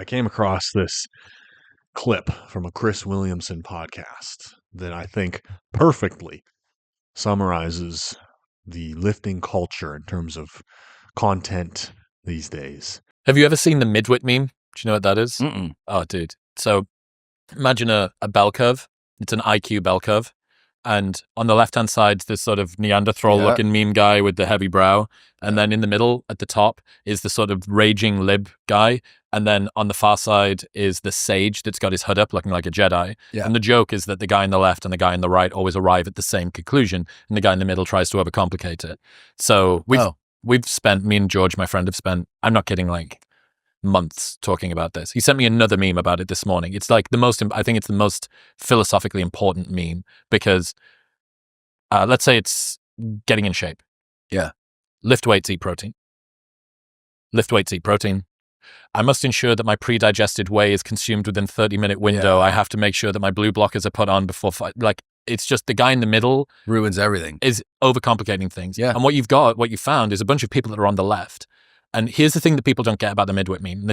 came across this clip from a Chris Williamson podcast that I think perfectly summarizes the lifting culture in terms of content these days. Have you ever seen the Midwit meme? Do you know what that is? Mm-mm. Oh, dude. So imagine a bell curve. It's an IQ bell curve. And on the left-hand side, this sort of Neanderthal-looking meme guy with the heavy brow. And then in the middle, at the top, is the sort of raging lib guy. And then on the far side is the sage that's got his hood up, looking like a Jedi. Yeah. And the joke is that the guy on the left and the guy on the right always arrive at the same conclusion. And the guy in the middle tries to overcomplicate it. So we've spent, me and George, my friend, have spent, I'm not kidding, like months talking about this. He sent me another meme about it this morning. It's like I think it's the most philosophically important meme because let's say it's getting in shape. Yeah. Lift weights, eat protein. Lift weights, eat protein. I must ensure that my pre-digested whey is consumed within 30-minute window. Yeah. I have to make sure that my blue blockers are put on before it's just the guy in the middle Ruins everything. is overcomplicating things. Yeah. And what you found is a bunch of people that are on the left. And here's the thing that people don't get about the Midwit meme.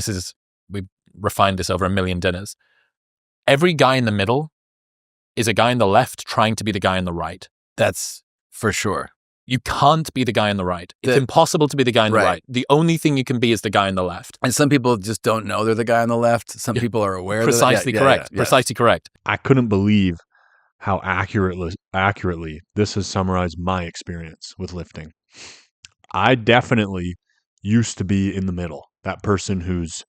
We've refined this over 1 million dinners. Every guy in the middle is a guy on the left trying to be the guy on the right. That's for sure. You can't be the guy on the right. It's impossible to be the guy on the right. The only thing you can be is the guy on the left. And some people just don't know they're the guy on the left. Some people are aware. Precisely correct. Precisely correct. I couldn't believe how accurately this has summarized my experience with lifting. I definitely used to be in the middle. That person who's,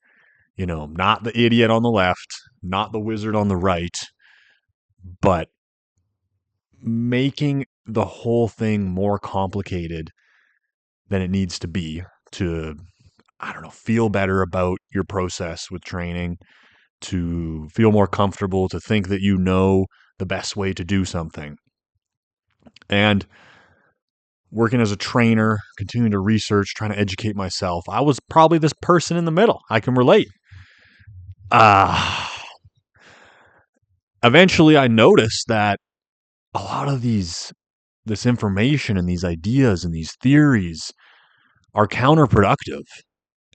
not the idiot on the left, not the wizard on the right, but making the whole thing more complicated than it needs to be to, feel better about your process with training, to feel more comfortable, to think that you know the best way to do something. And working as a trainer, continuing to research, trying to educate myself, I was probably this person in the middle. I can relate. Eventually, I noticed that a lot of this information and these ideas and these theories are counterproductive.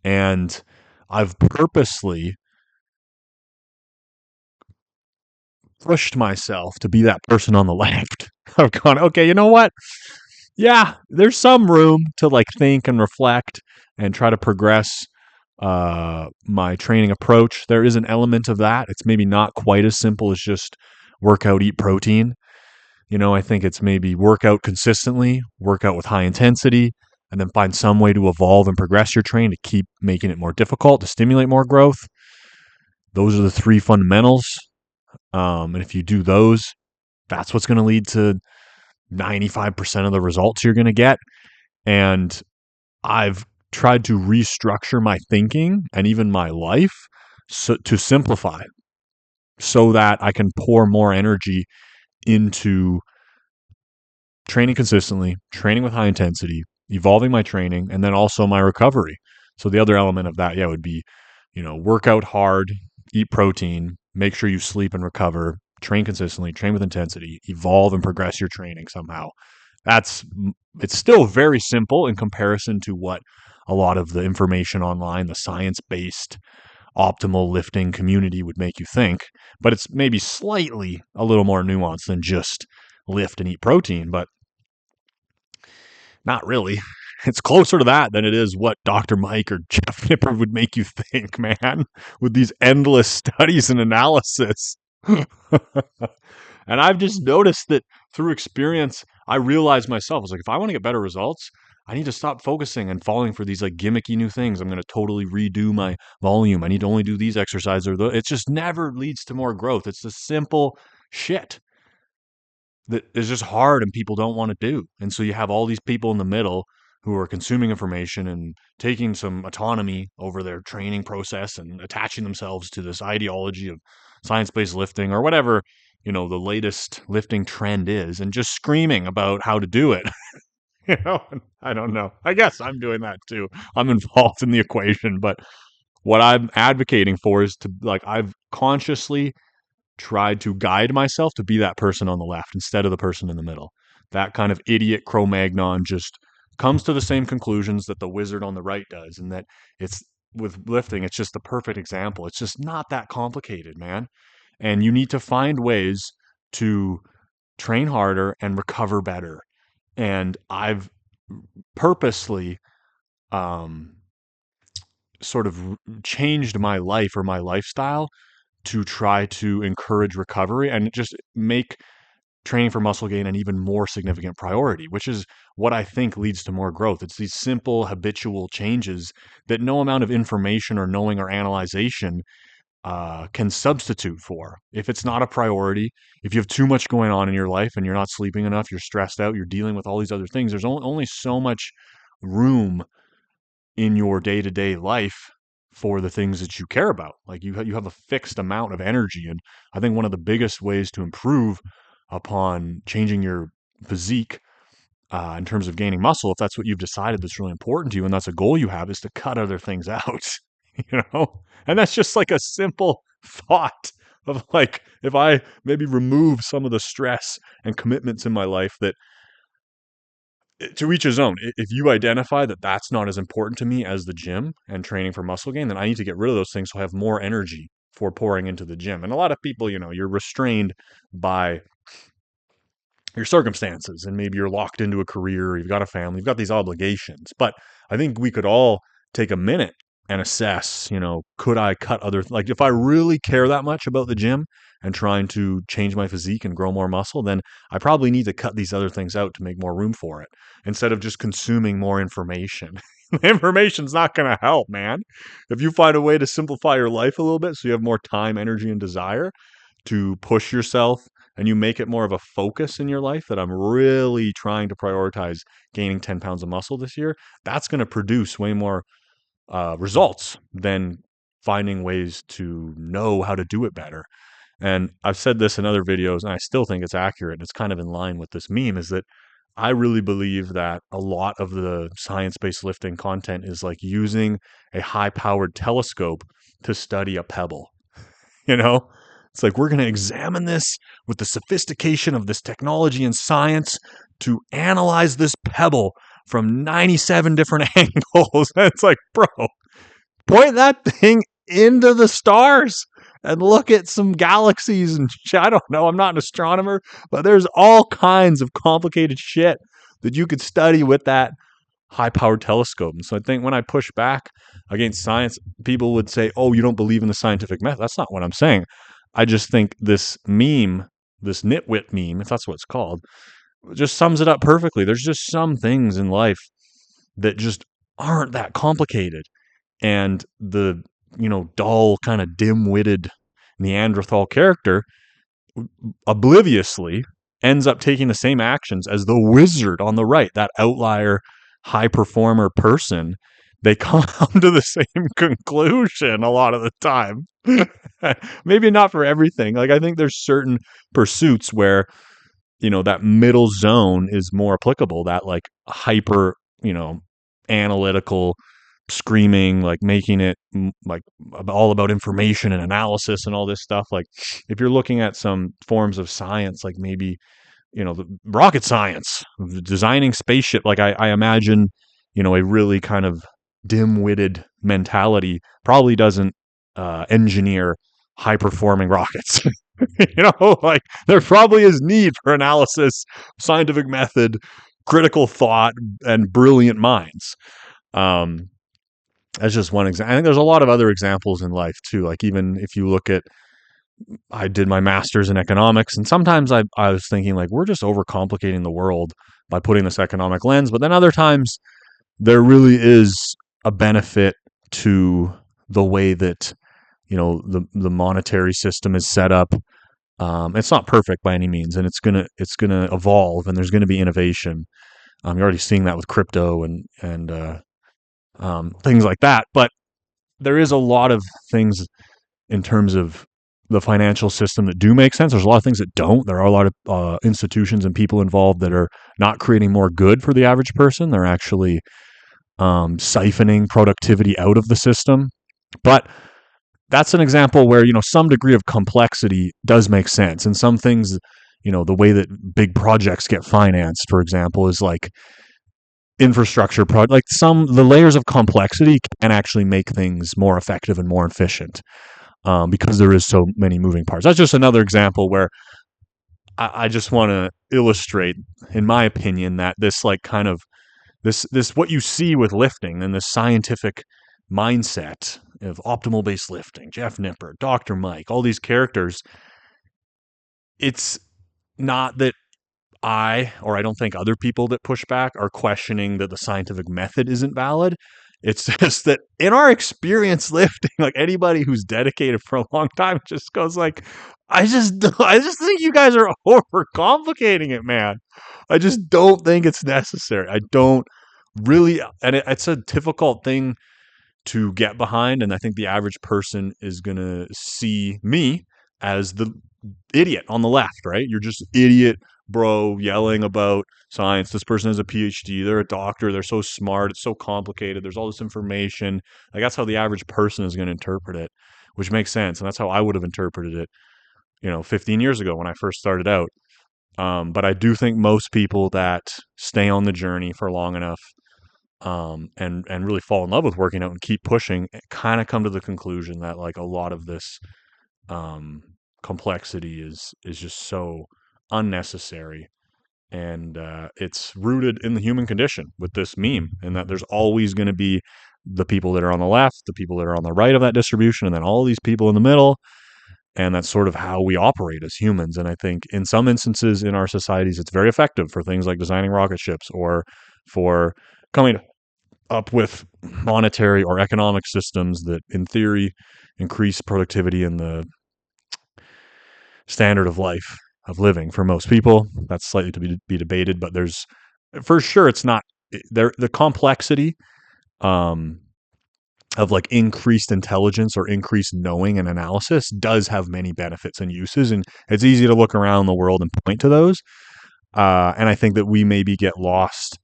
And I've purposely pushed myself to be that person on the left. I've gone, okay, you know what? Yeah, there's some room to think and reflect and try to progress my training approach. There is an element of that. It's maybe not quite as simple as just workout, eat protein. I think it's maybe workout consistently, workout with high intensity, and then find some way to evolve and progress your training to keep making it more difficult, to stimulate more growth. Those are the 3 fundamentals. And if you do those, that's what's going to lead to 95% of the results you're going to get. And I've tried to restructure my thinking and even my life to simplify so that I can pour more energy into training consistently, training with high intensity, evolving my training, and then also my recovery. So the other element of that, would be, work out hard, eat protein, make sure you sleep and recover, train consistently, train with intensity, evolve and progress your training somehow. It's still very simple in comparison to what a lot of the information online, the science-based optimal lifting community would make you think, but it's maybe slightly a little more nuanced than just lift and eat protein, but not really. It's closer to that than it is what Dr. Mike or Jeff Nipper would make you think, man, with these endless studies and analysis. And I've just noticed that through experience, I realized myself, I was like, if I want to get better results, I need to stop focusing and falling for these gimmicky new things. I'm going to totally redo my volume. I need to only do these exercises or those. It just never leads to more growth. It's the simple shit that is just hard and people don't want to do. And so you have all these people in the middle who are consuming information and taking some autonomy over their training process and attaching themselves to this ideology of science-based lifting or whatever, the latest lifting trend is, and just screaming about how to do it. I don't know. I guess I'm doing that too. I'm involved in the equation, but what I'm advocating for is to I've consciously tried to guide myself to be that person on the left instead of the person in the middle. That kind of idiot Cro-Magnon just comes to the same conclusions that the wizard on the right does, and that it's with lifting, it's just the perfect example. It's just not that complicated, man. And you need to find ways to train harder and recover better. And I've purposely um, sort of changed my life or my lifestyle to try to encourage recovery and just make training for muscle gain an even more significant priority, which is what I think leads to more growth. It's these simple habitual changes that no amount of information or knowing or analyzation can substitute for. If it's not a priority, if you have too much going on in your life and you're not sleeping enough, you're stressed out, you're dealing with all these other things, there's only so much room in your day-to-day life for the things that you care about. Like you have a fixed amount of energy. And I think one of the biggest ways to improve upon changing your physique in terms of gaining muscle, if that's what you've decided that's really important to you and that's a goal you have, is to cut other things out, you know? And that's just like a simple thought of like, if I maybe remove some of the stress and commitments in my life that, to each his own. If you identify that that's not as important to me as the gym and training for muscle gain, then I need to get rid of those things so I have more energy for pouring into the gym. And a lot of people, you're restrained by your circumstances and maybe you're locked into a career, you've got a family, you've got these obligations. But I think we could all take a minute and assess, could I cut like if I really care that much about the gym and trying to change my physique and grow more muscle, then I probably need to cut these other things out to make more room for it instead of just consuming more information. Information's not going to help, man. If you find a way to simplify your life a little bit so you have more time, energy, and desire to push yourself and you make it more of a focus in your life that I'm really trying to prioritize gaining 10 pounds of muscle this year, that's going to produce way more results than finding ways to know how to do it better. And I've said this in other videos, and I still think it's accurate. It's kind of in line with this meme, is that I really believe that a lot of the science-based lifting content is like using a high-powered telescope to study a pebble. It's like, we're going to examine this with the sophistication of this technology and science to analyze this pebble from 97 different angles. And it's like, bro, point that thing into the stars and look at some galaxies and shit. I don't know. I'm not an astronomer, but there's all kinds of complicated shit that you could study with that high-powered telescope. And so I think when I push back against science, people would say, oh, you don't believe in the scientific method. That's not what I'm saying. I just think this meme, this nitwit meme, if that's what it's called, just sums it up perfectly. There's just some things in life that just aren't that complicated. And the, dull, kind of dim-witted Neanderthal character obliviously ends up taking the same actions as the wizard on the right, that outlier high performer person. They come to the same conclusion a lot of the time. Maybe not for everything. Like, I think there's certain pursuits where, that middle zone is more applicable, that like hyper, analytical screaming, like making it like all about information and analysis and all this stuff. Like if you're looking at some forms of science, like maybe, the rocket science, designing spaceship, like I imagine, a really kind of dim-witted mentality probably doesn't engineer high-performing rockets. Like there probably is need for analysis, scientific method, critical thought, and brilliant minds. That's just one example. I think there's a lot of other examples in life too. Like even if you look at, I did my master's in economics, and sometimes I was thinking like, we're just overcomplicating the world by putting this economic lens. But then other times there really is a benefit to the way that, the monetary system is set up. It's not perfect by any means, and it's gonna evolve, and there's gonna be innovation. You're already seeing that with crypto and things like that. But there is a lot of things in terms of the financial system that do make sense. There's a lot of things that don't. There are a lot of institutions and people involved that are not creating more good for the average person. They're actually siphoning productivity out of the system. But that's an example where, some degree of complexity does make sense. And some things, the way that big projects get financed, for example, is like, infrastructure project, like the layers of complexity can actually make things more effective and more efficient, because there is so many moving parts. That's just another example where I just want to illustrate, in my opinion, that this like kind of this what you see with lifting and this scientific mindset of optimal based lifting, Jeff Nipper, Dr. Mike, all these characters, it's not that I don't think other people that push back are questioning that the scientific method isn't valid. It's just that in our experience lifting, like anybody who's dedicated for a long time just goes like, I just think you guys are overcomplicating it, man. I just don't think it's necessary. I don't really, and it's a difficult thing to get behind. And I think the average person is going to see me as the idiot on the left, right? You're just idiot, bro, yelling about science. This person has a PhD. They're a doctor. They're so smart. It's so complicated. There's all this information. Like that's how the average person is going to interpret it, which makes sense. And that's how I would have interpreted it, 15 years ago when I first started out. But I do think most people that stay on the journey for long enough, and really fall in love with working out and keep pushing, kind of come to the conclusion that like a lot of this complexity is just so unnecessary, and it's rooted in the human condition with this meme, and that there's always going to be the people that are on the left, the people that are on the right of that distribution, and then all these people in the middle. And that's sort of how we operate as humans. And I think in some instances in our societies, it's very effective for things like designing rocket ships or for coming up with monetary or economic systems that, in theory, increase productivity and the standard of life of living for most people. That's slightly to be debated, but there's for sure it's not there. The complexity of like increased intelligence or increased knowing and analysis does have many benefits and uses, and it's easy to look around the world and point to those. And I think that we maybe get lost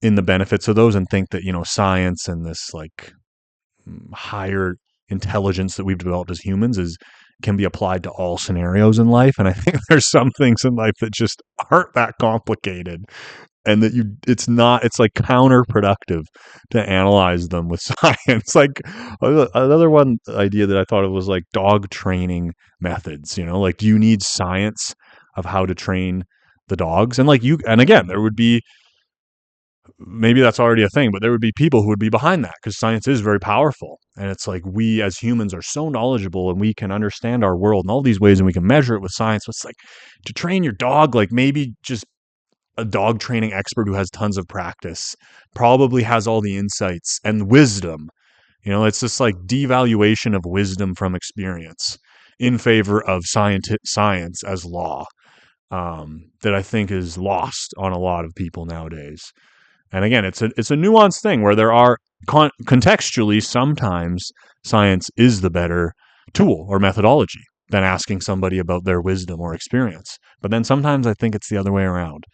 in the benefits of those and think that science and this like higher intelligence that we've developed as humans can be applied to all scenarios in life. And I think there's some things in life that just aren't that complicated, and that it's like counterproductive to analyze them with science. Like another one idea that I thought of was like dog training methods, like, do you need science of how to train the dogs? And and again, there would be, maybe that's already a thing, but there would be people who would be behind that because science is very powerful. And it's like, we as humans are so knowledgeable and we can understand our world in all these ways and we can measure it with science. But it's like, to train your dog, like maybe just a dog training expert who has tons of practice probably has all the insights and wisdom. It's just like devaluation of wisdom from experience in favor of science as law, that I think is lost on a lot of people nowadays. And again, it's a nuanced thing where there are contextually sometimes science is the better tool or methodology than asking somebody about their wisdom or experience. But then sometimes I think it's the other way around.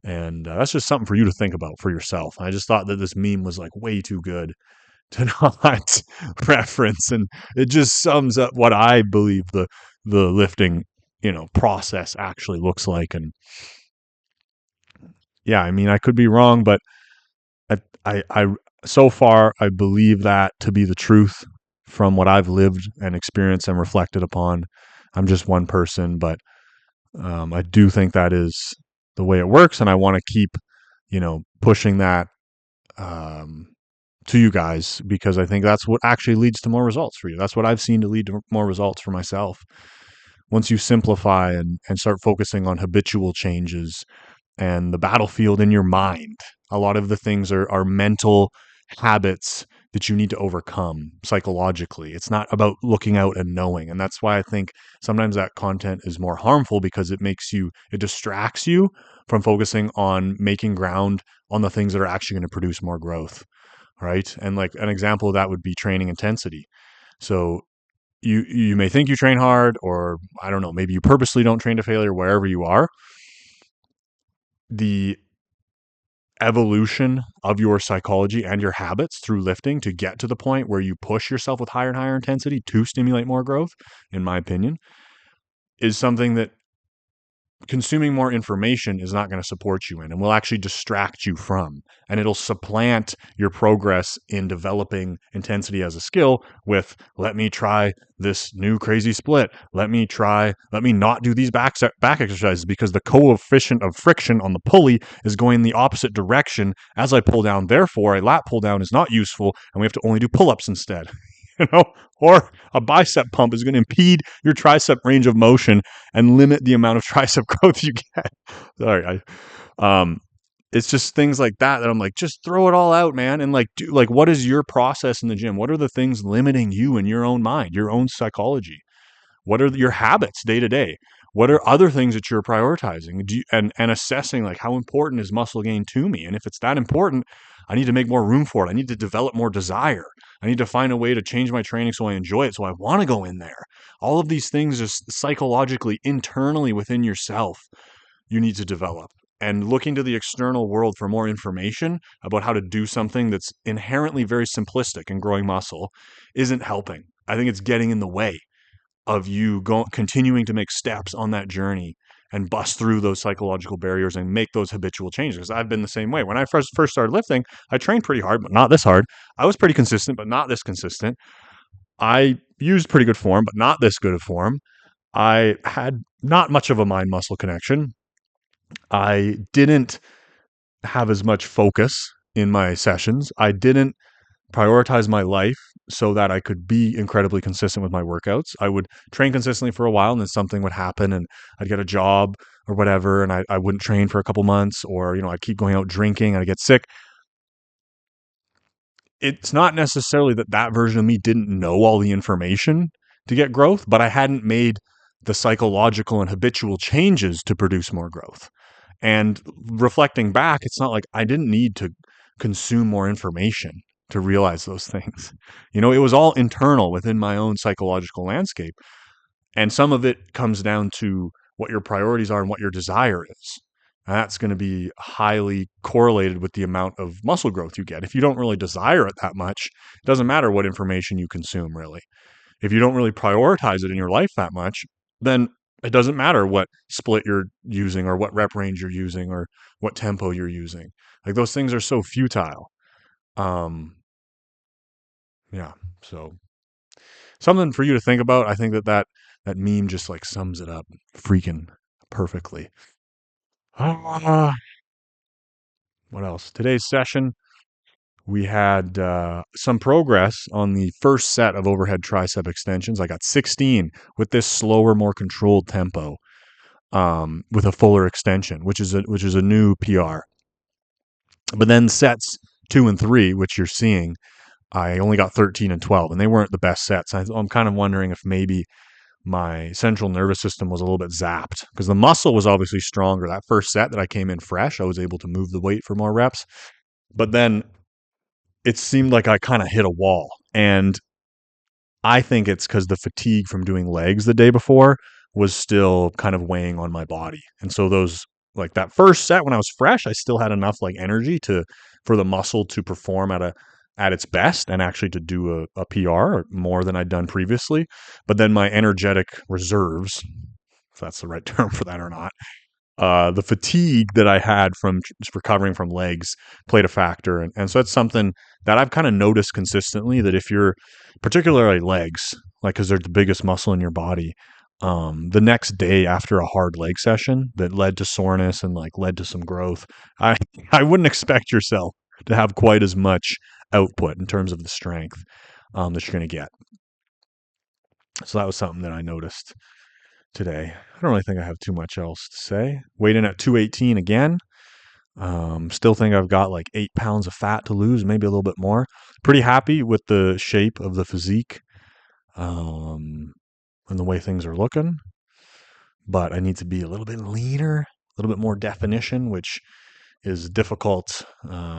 And that's just something for you to think about for yourself. I just thought that this meme was like way too good to not reference, and it just sums up what I believe the lifting process actually looks like. And yeah, I mean, I could be wrong, but I so far I believe that to be the truth from what I've lived and experienced and reflected upon. I'm just one person, but I do think that is the way it works, and I want to keep pushing that to you guys, because I think that's what actually leads to more results for you. That's what I've seen to lead to more results for myself. Once you simplify and start focusing on habitual changes and the battlefield in your mind, a lot of the things are mental habits that you need to overcome psychologically. It's not about looking out and knowing. And that's why I think sometimes that content is more harmful, because it distracts you from focusing on making ground on the things that are actually going to produce more growth. Right. And like an example of that would be training intensity. So you may think you train hard, or I don't know, maybe you purposely don't train to failure wherever you are. The evolution of your psychology and your habits through lifting to get to the point where you push yourself with higher and higher intensity to stimulate more growth, in my opinion, is something that consuming more information is not going to support you in and will actually distract you from. And it'll supplant your progress in developing intensity as a skill with, let me try this new crazy split. Let me not do these back exercises because the coefficient of friction on the pulley is going the opposite direction as I pull down. Therefore, a lat pull down is not useful and we have to only do pull-ups instead. Or a bicep pump is going to impede your tricep range of motion and limit the amount of tricep growth you get. Sorry, it's just things like that I'm like, just throw it all out, man. And what is your process in the gym? What are the things limiting you in your own mind, your own psychology? What are your habits day to day? What are other things that you're prioritizing? And assessing like, how important is muscle gain to me? And if it's that important, I need to make more room for it. I need to develop more desire. I need to find a way to change my training so I enjoy it, so I want to go in there. All of these things just psychologically, internally within yourself, you need to develop. And looking to the external world for more information about how to do something that's inherently very simplistic in growing muscle isn't helping. I think it's getting in the way of you continuing to make steps on that journey and bust through those psychological barriers and make those habitual changes. Because I've been the same way. When I first started lifting, I trained pretty hard, but not this hard. I was pretty consistent, but not this consistent. I used pretty good form, but not this good of form. I had not much of a mind-muscle connection. I didn't have as much focus in my sessions. I didn't prioritize my life so that I could be incredibly consistent with my workouts. I would train consistently for a while and then something would happen and I'd get a job or whatever and I wouldn't train for a couple months, or, I'd keep going out drinking and I'd get sick. It's not necessarily that version of me didn't know all the information to get growth, but I hadn't made the psychological and habitual changes to produce more growth. And reflecting back, it's not like I didn't need to consume more information to realize those things. It was all internal within my own psychological landscape. And some of it comes down to what your priorities are and what your desire is. And that's going to be highly correlated with the amount of muscle growth you get. If you don't really desire it that much, it doesn't matter what information you consume, really. If you don't really prioritize it in your life that much, then it doesn't matter what split you're using or what rep range you're using or what tempo you're using. Like, those things are so futile. Yeah. So something for you to think about. I think that meme just like sums it up freaking perfectly. What else? Today's session, we had some progress on the first set of overhead tricep extensions. I got 16 with this slower, more controlled tempo, with a fuller extension, which is a new PR. But then sets 2 and 3, which you're seeing, I only got 13 and 12, and they weren't the best sets. I'm kind of wondering if maybe my central nervous system was a little bit zapped, because the muscle was obviously stronger. That first set that I came in fresh, I was able to move the weight for more reps. But then it seemed like I kind of hit a wall. And I think it's because the fatigue from doing legs the day before was still kind of weighing on my body. And so like that first set when I was fresh, I still had enough like energy for the muscle to perform at its best and actually to do a PR or more than I'd done previously. But then my energetic reserves, if that's the right term for that or not, the fatigue that I had from recovering from legs played a factor. And so that's something that I've kind of noticed consistently, that if you're particularly legs, like, because they're the biggest muscle in your body, the next day after a hard leg session that led to soreness and like led to some growth, I wouldn't expect yourself to have quite as much output in terms of the strength that you're going to get. So that was something that I noticed today. I don't really think I have too much else to say. Weighed in at 218 again. Still think I've got like 8 pounds of fat to lose, maybe a little bit more. Pretty happy with the shape of the physique and the way things are looking. But I need to be a little bit leaner, a little bit more definition, which is difficult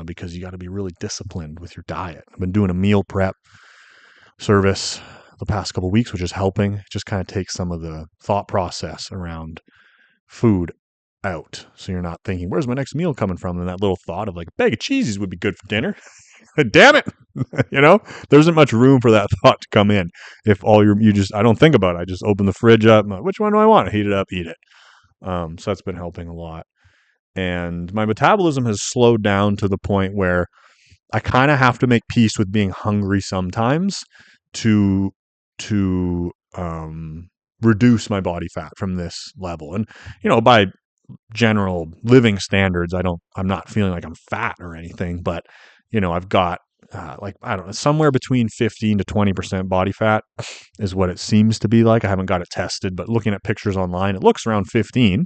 because you got to be really disciplined with your diet. I've been doing a meal prep service the past couple of weeks, which is helping. It just kind of takes some of the thought process around food out. So you're not thinking, where's my next meal coming from? And that little thought of like, a bag of cheesies would be good for dinner. Damn it. There isn't much room for that thought to come in. If I don't think about it. I just open the fridge up. Like, which one do I want? Heat it up, eat it. So that's been helping a lot. And my metabolism has slowed down to the point where I kind of have to make peace with being hungry sometimes to reduce my body fat from this level. And by general living standards, I'm not feeling like I'm fat or anything, but I've got I don't know, somewhere between 15 to 20% body fat is what it seems to be like. I haven't got it tested, but looking at pictures online, it looks around 15.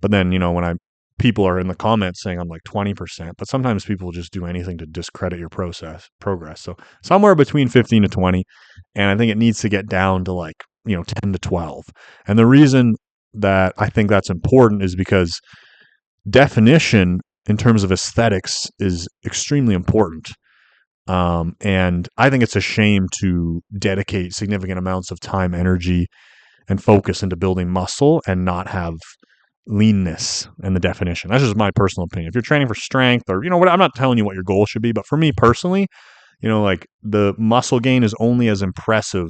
But then, when people are in the comments saying I'm like 20%, but sometimes people just do anything to discredit your progress. So somewhere between 15 to 20. And I think it needs to get down to like, 10 to 12. And the reason that I think that's important is because definition in terms of aesthetics is extremely important. And I think it's a shame to dedicate significant amounts of time, energy, and focus into building muscle and not have leanness and the definition. That's just my personal opinion. If you're training for strength or, what, I'm not telling you what your goal should be, but for me personally, like the muscle gain is only as impressive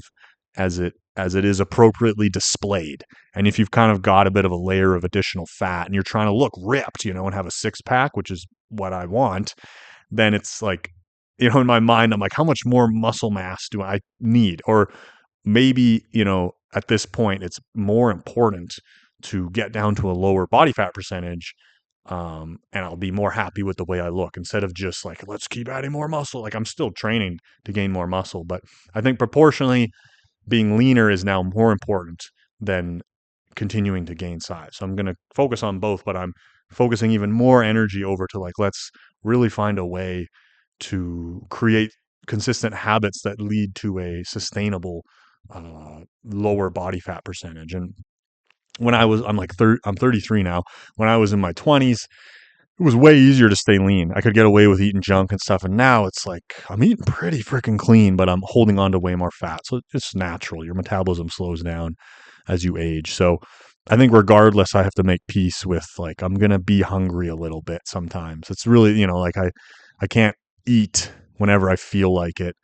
as it is appropriately displayed. And if you've kind of got a bit of a layer of additional fat and you're trying to look ripped, and have a six pack, which is what I want, then it's like, in my mind, I'm like, how much more muscle mass do I need? Or maybe, at this point, it's more important to get down to a lower body fat percentage. And I'll be more happy with the way I look instead of just like, let's keep adding more muscle. Like I'm still training to gain more muscle, but I think proportionally being leaner is now more important than continuing to gain size. So I'm going to focus on both, but I'm focusing even more energy over to like, let's really find a way to create consistent habits that lead to a sustainable lower body fat percentage. And when I'm 33 now. When I was in my 20s, it was way easier to stay lean. I could get away with eating junk and stuff. And now it's like I'm eating pretty freaking clean, but I'm holding on to way more fat. So it's natural. Your metabolism slows down as you age. So I think regardless, I have to make peace with like I'm gonna be hungry a little bit sometimes. It's really, like I can't eat whenever I feel like it,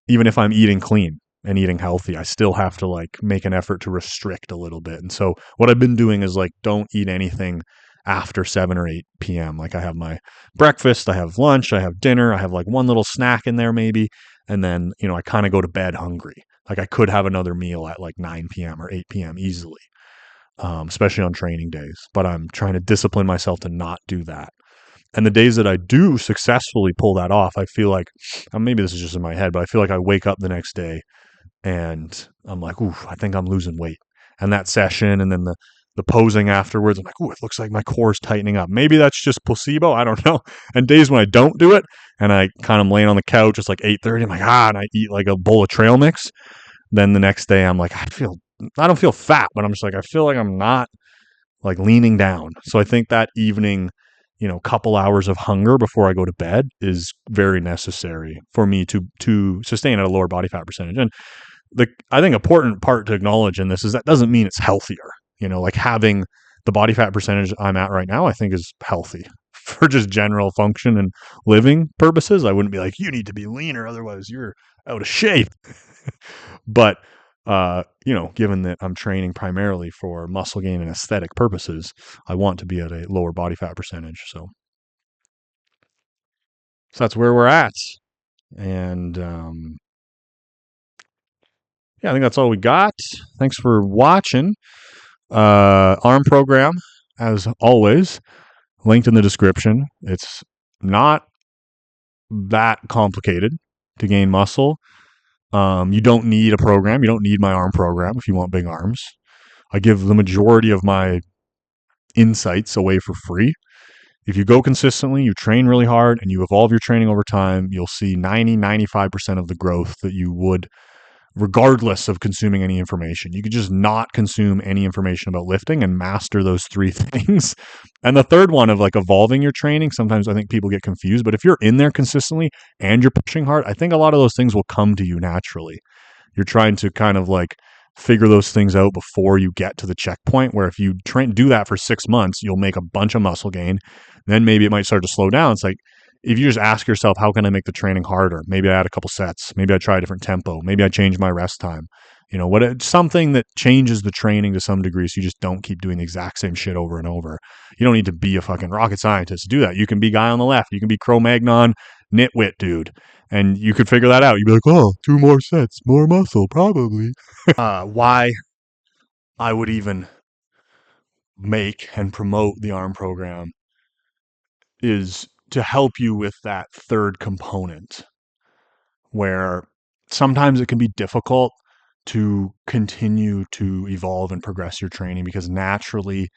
even if I'm eating clean and eating healthy. I still have to like make an effort to restrict a little bit. And so what I've been doing is like don't eat anything after 7 or 8 p.m. Like I have my breakfast, I have lunch, I have dinner, I have like one little snack in there maybe, and then I kind of go to bed hungry. Like I could have another meal at like 9 p.m. or 8 p.m. easily, especially on training days. But I'm trying to discipline myself to not do that. And the days that I do successfully pull that off, I feel like, maybe this is just in my head, but I feel like I wake up the next day and I'm like, ooh, I think I'm losing weight. And that session and then the posing afterwards, I'm like, ooh, it looks like my core is tightening up. Maybe that's just placebo. I don't know. And days when I don't do it and I kind of laying on the couch, it's like 8:30. I'm like, and I eat like a bowl of trail mix. Then the next day I'm like, I don't feel fat, but I'm just like, I feel like I'm not like leaning down. So I think that evening, couple hours of hunger before I go to bed is very necessary for me to sustain at a lower body fat percentage. And I think important part to acknowledge in this is that doesn't mean it's healthier. Like having the body fat percentage I'm at right now, I think is healthy for just general function and living purposes. I wouldn't be like, you need to be leaner, otherwise you're out of shape. But given that I'm training primarily for muscle gain and aesthetic purposes, I want to be at a lower body fat percentage. So that's where we're at. And I think that's all we got. Thanks for watching. ARM program, as always, linked in the description. It's not that complicated to gain muscle. You don't need a program. You don't need my ARM program if you want big arms. I give the majority of my insights away for free. If you go consistently, you train really hard, and you evolve your training over time, you'll see 95% of the growth that you would regardless of consuming any information. You could just not consume any information about lifting and master those three things. And the third one of like evolving your training, sometimes I think people get confused, but if you're in there consistently and you're pushing hard, I think a lot of those things will come to you naturally. You're trying to kind of like figure those things out before you get to the checkpoint, where if you do that for 6 months, you'll make a bunch of muscle gain. Then maybe it might start to slow down. It's like, if you just ask yourself, how can I make the training harder? Maybe I add a couple sets. Maybe I try a different tempo. Maybe I change my rest time. something that changes the training to some degree, so you just don't keep doing the exact same shit over and over. You don't need to be a fucking rocket scientist to do that. You can be guy on the left. You can be Cro-Magnon nitwit dude, and you could figure that out. You'd be like, oh, 2 more sets, more muscle, probably. Why I would even make and promote the ARM program is to help you with that third component, where sometimes it can be difficult to continue to evolve and progress your training, because naturally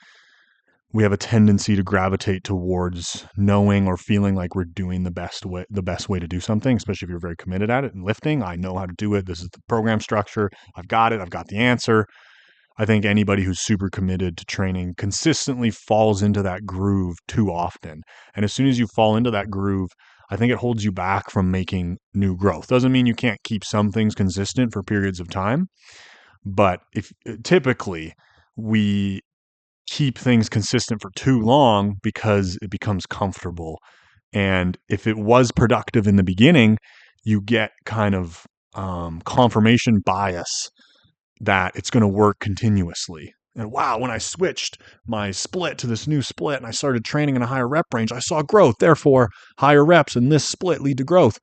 we have a tendency to gravitate towards knowing or feeling like we're doing the best way to do something, especially if you're very committed at it. And lifting, I know how to do it. This is the program structure. I've got it. I've got the answer. I think anybody who's super committed to training consistently falls into that groove too often. And as soon as you fall into that groove, I think it holds you back from making new growth. Doesn't mean you can't keep some things consistent for periods of time, but if typically we keep things consistent for too long because it becomes comfortable. And if it was productive in the beginning, you get kind of confirmation bias that it's going to work continuously. And wow, when I switched my split to this new split and I started training in a higher rep range, I saw growth. Therefore, higher reps in this split lead to growth.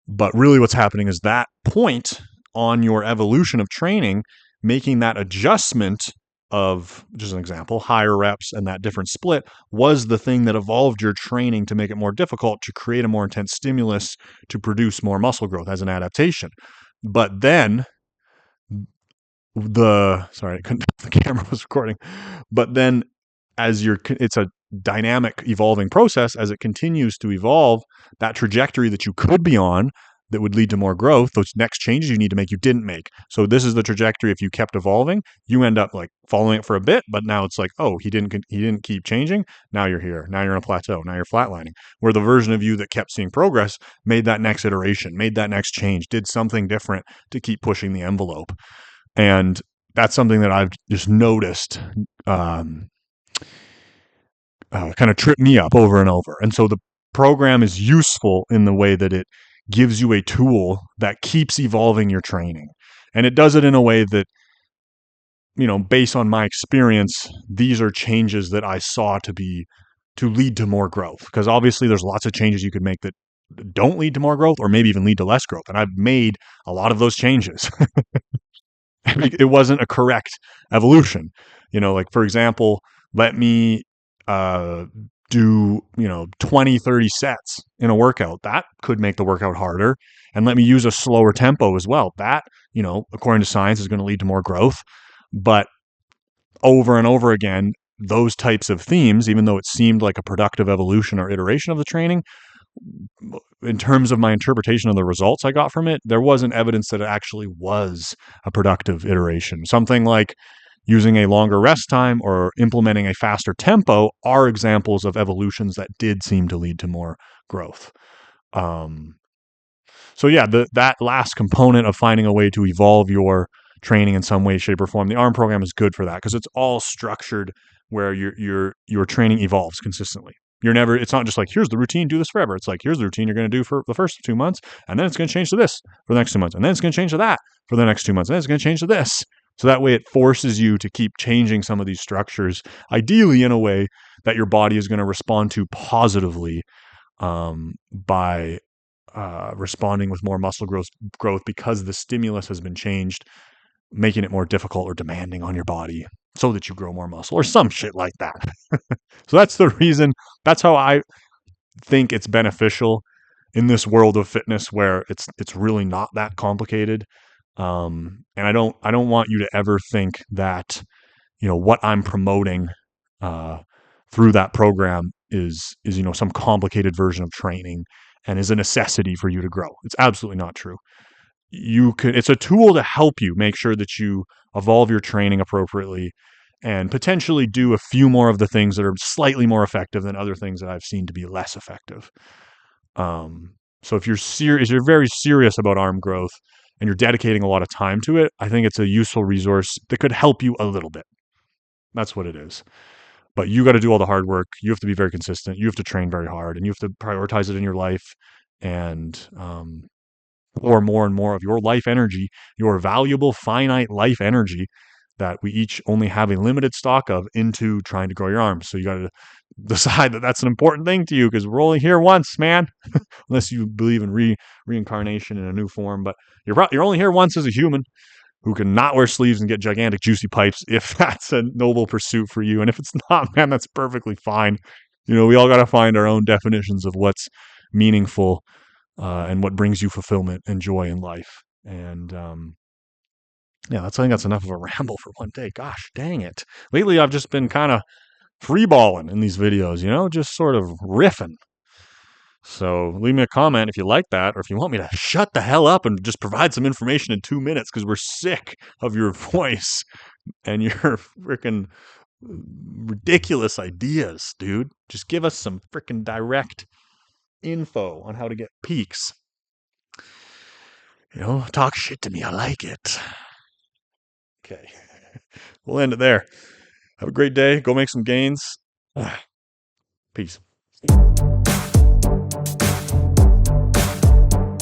But really what's happening is that point on your evolution of training, making that adjustment of, just an example, higher reps and that different split was the thing that evolved your training to make it more difficult to create a more intense stimulus to produce more muscle growth as an adaptation. But then the camera was recording, but then it's a dynamic evolving process. As it continues to evolve, that trajectory that you could be on that would lead to more growth, those next changes you need to make, you didn't make. So this is the trajectory. If you kept evolving, you end up like following it for a bit, but now it's like, oh, he didn't keep changing. Now you're here. Now you're in a plateau. Now you're flatlining. Where the version of you that kept seeing progress made that next iteration, made that next change, did something different to keep pushing the envelope. And that's something that I've just noticed kind of trip me up over and over. And so the program is useful in the way that it gives you a tool that keeps evolving your training. And it does it in a way that, based on my experience, these are changes that I saw to lead to more growth. Because obviously there's lots of changes you could make that don't lead to more growth, or maybe even lead to less growth. And I've made a lot of those changes. It wasn't a correct evolution. Like, for example, let me do 20, 30 sets in a workout. That could make the workout harder. And let me use a slower tempo as well. That, according to science, is going to lead to more growth. But over and over again, those types of themes, even though it seemed like a productive evolution or iteration of the training, in terms of my interpretation of the results I got from it, there wasn't evidence that it actually was a productive iteration. Something like using a longer rest time or implementing a faster tempo are examples of evolutions that did seem to lead to more growth. So yeah, that last component of finding a way to evolve your training in some way, shape, or form, the ARM program is good for that, because it's all structured where your training evolves consistently. It's not just like, here's the routine, do this forever. It's like, here's the routine you're going to do for the first 2 months, and then it's going to change to this for the next 2 months, and then it's going to change to that for the next 2 months, and then it's going to change to this. So that way it forces you to keep changing some of these structures, ideally in a way that your body is going to respond to positively, by responding with more muscle growth because the stimulus has been changed, making it more difficult or demanding on your body so that you grow more muscle or some shit like that. So that's the reason. That's how I think it's beneficial in this world of fitness, where it's really not that complicated. And I don't want you to ever think that, what I'm promoting through that program is some complicated version of training and is a necessity for you to grow. It's absolutely not true. It's a tool to help you make sure that you evolve your training appropriately and potentially do a few more of the things that are slightly more effective than other things that I've seen to be less effective. So if you're very serious about arm growth and you're dedicating a lot of time to it, I think it's a useful resource that could help you a little bit. That's what it is. But you got to do all the hard work. You have to be very consistent. You have to train very hard, and you have to prioritize it in your life. And pour more and more of your life energy, your valuable finite life energy that we each only have a limited stock of, into trying to grow your arms. So you got to decide that that's an important thing to you, because we're only here once, man. Unless you believe in reincarnation in a new form, but you're only here once as a human who can not wear sleeves and get gigantic juicy pipes, if that's a noble pursuit for you. And if it's not, man, that's perfectly fine. We all got to find our own definitions of what's meaningful and what brings you fulfillment and joy in life. And yeah, I think that's enough of a ramble for one day. Gosh dang it. Lately, I've just been kind of freeballing in these videos, just sort of riffing. So leave me a comment if you like that, or if you want me to shut the hell up and just provide some information in 2 minutes, because we're sick of your voice and your freaking ridiculous ideas, dude. Just give us some freaking direct info on how to get peaks. Talk shit to me. I like it. Okay. We'll end it there. Have a great day. Go make some gains. Peace.